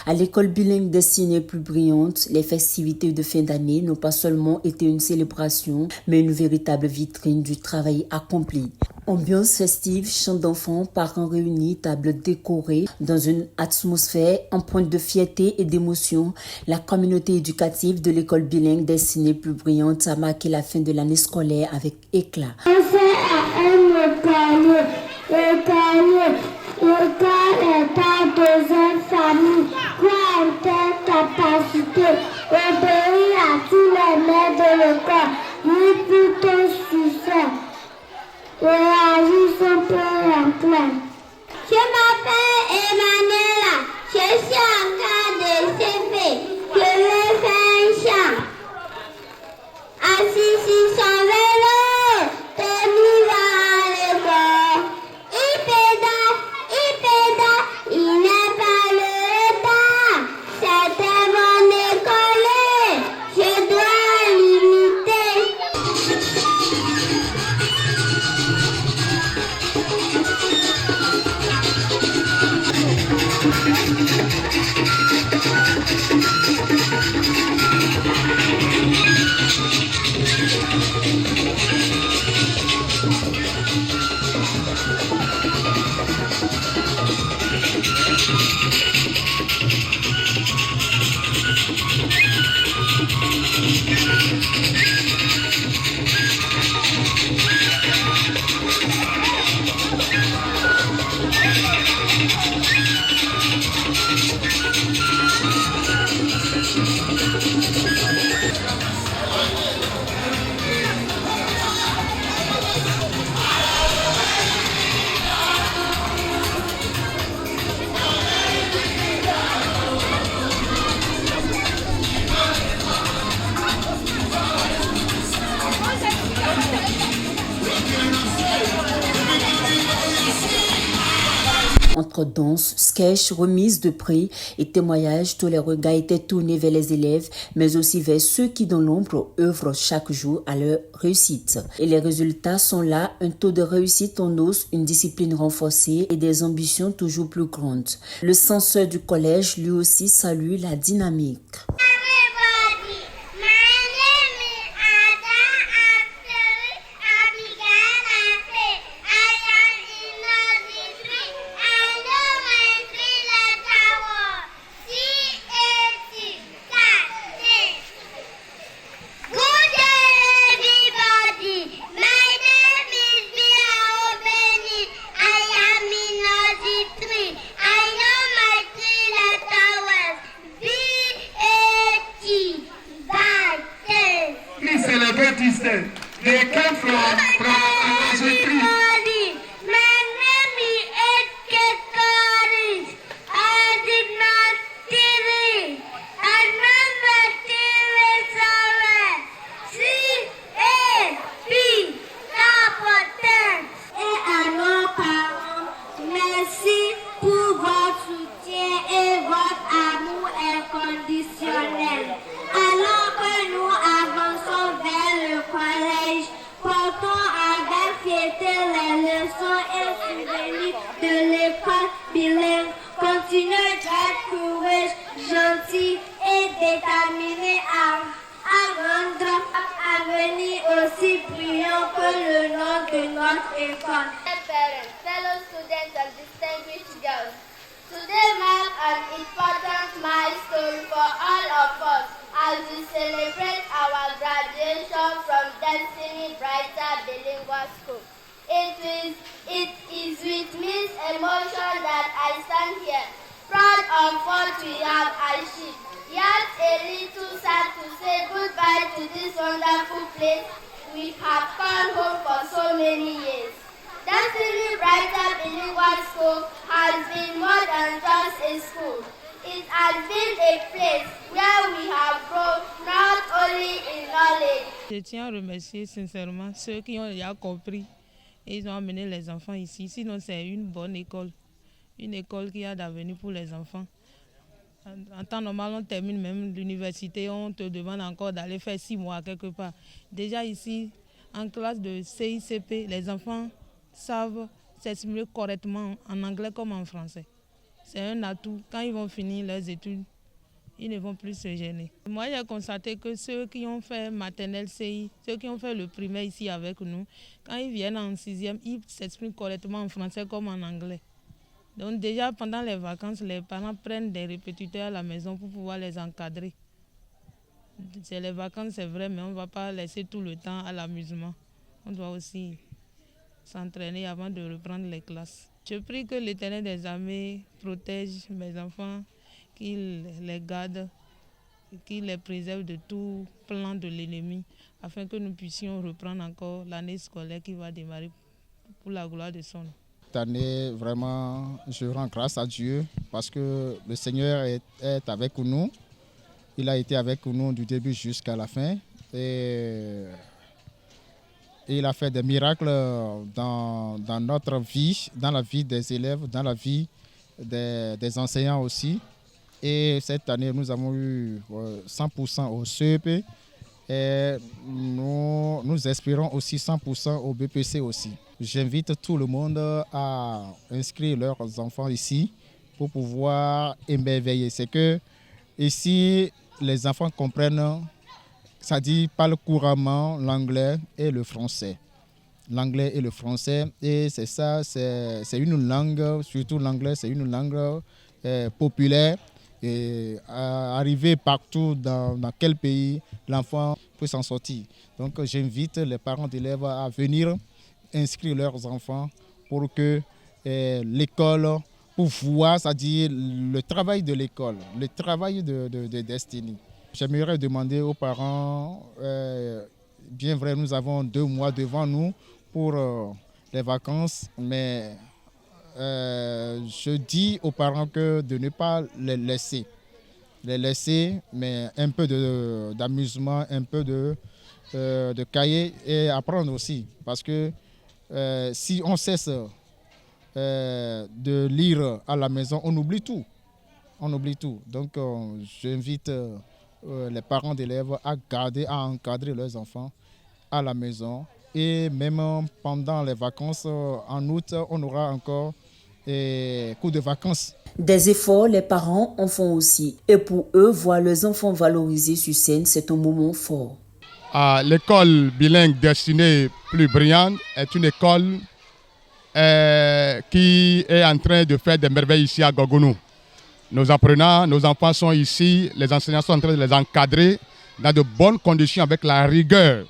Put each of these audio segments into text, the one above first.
À l'école bilingue destinée plus brillante, les festivités de fin d'année n'ont pas seulement été une célébration, mais une véritable vitrine du travail accompli. Ambiance festive, chants d'enfants, parents réunis, tables décorées, dans une atmosphère empreinte de fierté et d'émotion, la communauté éducative de l'école bilingue destinée plus brillante a marqué la fin de l'année scolaire avec éclat. Le corps est ta deuxième famille, crois en tes capacités, obéis à tous les maîtres de l'école, lis pour ton succès, réagis son peu en clair. Je m'appelle Emmanuela, je suis en cas de CP, je vais faire un chant. Assis sur son vélo, Thémy va à l'école. Il n'est pas le temps, c'était mon école, je dois l'imiter. Entre danse, sketch, remise de prix et témoignages, tous les regards étaient tournés vers les élèves, mais aussi vers ceux qui dans l'ombre œuvrent chaque jour à leur réussite. Et les résultats sont là, un taux de réussite en hausse, une discipline renforcée et des ambitions toujours plus grandes. Le censeur du collège lui aussi salue la dynamique. They come from Anazitri. Merci pour votre soutien et votre amour inconditionnel. Alors que nous avançons vers le collège, portons avec fierté les leçons et souvenirs de l'école bilingue. Continuez d'être courageux, gentil et déterminé à rendre à venir aussi brillant que le nom de notre école. Parents, fellow students and distinguished guests, today marks an important milestone for all of us as we celebrate our graduation from Destiny Brighter Bilingual School. It is with mixed emotion that I stand here, proud of what we have achieved, yet a little sad to say goodbye to this wonderful place we have called home for so many years. Destiny Brighter Bilingual School has been more than just a school. It has been a place where we have grown not only in knowledge. Je tiens à remercier sincèrement ceux qui ont déjà compris et ils ont amené les enfants ici. Sinon, c'est une bonne école. Une école qui a d'avenir pour les enfants. En temps normal, on termine même l'université, on te demande encore d'aller faire 6 mois quelque part. Déjà ici, en classe de CICP, les enfants savent s'exprimer correctement en anglais comme en français. c'est un atout. Quand ils vont finir leurs études, ils ne vont plus se gêner. Moi, j'ai constaté que ceux qui ont fait maternelle CI, ceux qui ont fait le primaire ici avec nous, quand ils viennent en 6e, ils s'expriment correctement en français comme en anglais. Donc déjà, pendant les vacances, les parents prennent des répétiteurs à la maison pour pouvoir les encadrer. C'est les vacances, c'est vrai, mais on ne va pas laisser tout le temps à l'amusement. On doit aussi s'entraîner avant de reprendre les classes. Je prie que l'Éternel des armées protège mes enfants, qu'il les garde, qu'il les préserve de tout plan de l'ennemi, afin que nous puissions reprendre encore l'année scolaire qui va démarrer pour la gloire de son nom. Cette année, vraiment, je rends grâce à Dieu parce que le Seigneur est avec nous. Il a été avec nous du début jusqu'à la fin. Et il a fait des miracles dans notre vie, dans la vie des élèves, dans la vie des enseignants aussi. Et cette année, nous avons eu 100% au CEP et nous espérons aussi 100% au BPC aussi. J'invite tout le monde à inscrire leurs enfants ici pour pouvoir émerveiller. C'est que ici, les enfants comprennent, ça dit, parlent couramment l'anglais et le français. L'anglais et le français, et c'est ça, c'est une langue, surtout l'anglais, c'est une langue populaire. Et arriver partout dans quel pays l'enfant peut s'en sortir. Donc j'invite les parents d'élèves à venir inscrire leurs enfants pour que l'école, pour voir, c'est-à-dire le travail de l'école, le travail de Destiny. J'aimerais demander aux parents, bien vrai, nous avons 2 mois devant nous pour les vacances, mais je dis aux parents que de ne pas les laisser, mais un peu d'amusement, un peu de cahier et apprendre aussi. Parce que si on cesse de lire à la maison, on oublie tout. On oublie tout. Donc j'invite les parents d'élèves à garder, à encadrer leurs enfants à la maison. Et même pendant les vacances, en août, on aura encore cours de vacances. Des efforts, les parents en font aussi. Et pour eux, voir leurs enfants valorisés sur scène, c'est un moment fort. L'école bilingue Destinée Plus Brillante est une école qui est en train de faire des merveilles ici à Gogounou. Nos apprenants, nos enfants sont ici, les enseignants sont en train de les encadrer dans de bonnes conditions avec la rigueur.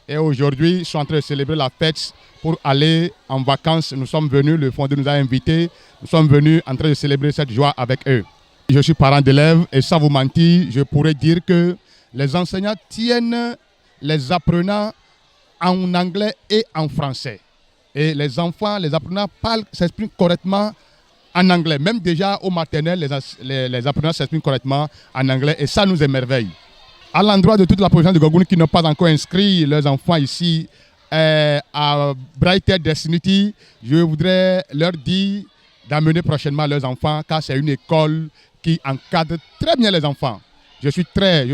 Et aujourd'hui, ils sont en train de célébrer la fête pour aller en vacances. Nous sommes venus, le fondé nous a invités. Nous sommes venus en train de célébrer cette joie avec eux. Je suis parent d'élèves et sans vous mentir, je pourrais dire que les enseignants tiennent les apprenants en anglais et en français. Et les enfants, les apprenants s'expriment correctement en anglais. Même déjà au maternel, les apprenants s'expriment correctement en anglais et ça nous émerveille. À l'endroit de toute la population de Gogounou qui n'ont pas encore inscrit leurs enfants ici à Brighter Destiny, je voudrais leur dire d'amener prochainement leurs enfants car c'est une école qui encadre très bien les enfants. Je suis très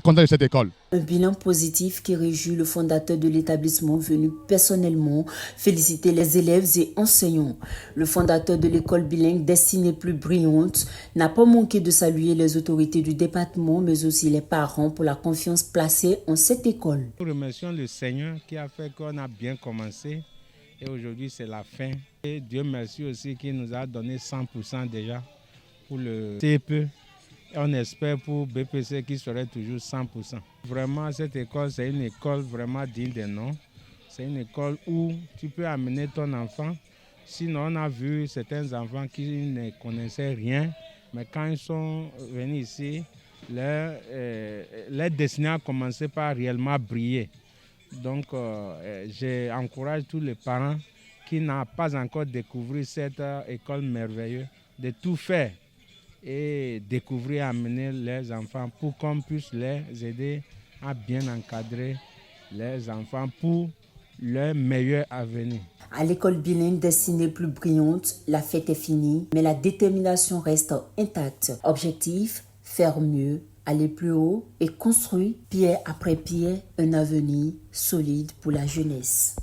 content de cette école. Un bilan positif qui réjouit le fondateur de l'établissement venu personnellement féliciter les élèves et enseignants. Le fondateur de l'école bilingue Destinée Plus Brillante n'a pas manqué de saluer les autorités du département, mais aussi les parents pour la confiance placée en cette école. Nous remercions le Seigneur qui a fait qu'on a bien commencé et aujourd'hui c'est la fin. Et Dieu merci aussi qui nous a donné 100% déjà pour le CEP. On espère pour BPC qui serait toujours 100%. Vraiment, cette école, c'est une école vraiment digne de nom. C'est une école où tu peux amener ton enfant. Sinon, on a vu certains enfants qui ne connaissaient rien, mais quand ils sont venus ici, leur destinée a commencé par réellement briller. Donc, j'encourage tous les parents qui n'ont pas encore découvert cette école merveilleuse de tout faire et découvrir, amener les enfants pour qu'on puisse les aider à bien encadrer les enfants pour leur meilleur avenir. À l'école bilingue Destinée Plus Brillante, la fête est finie, mais la détermination reste intacte. Objectif, faire mieux, aller plus haut et construire, pierre après pierre, un avenir solide pour la jeunesse.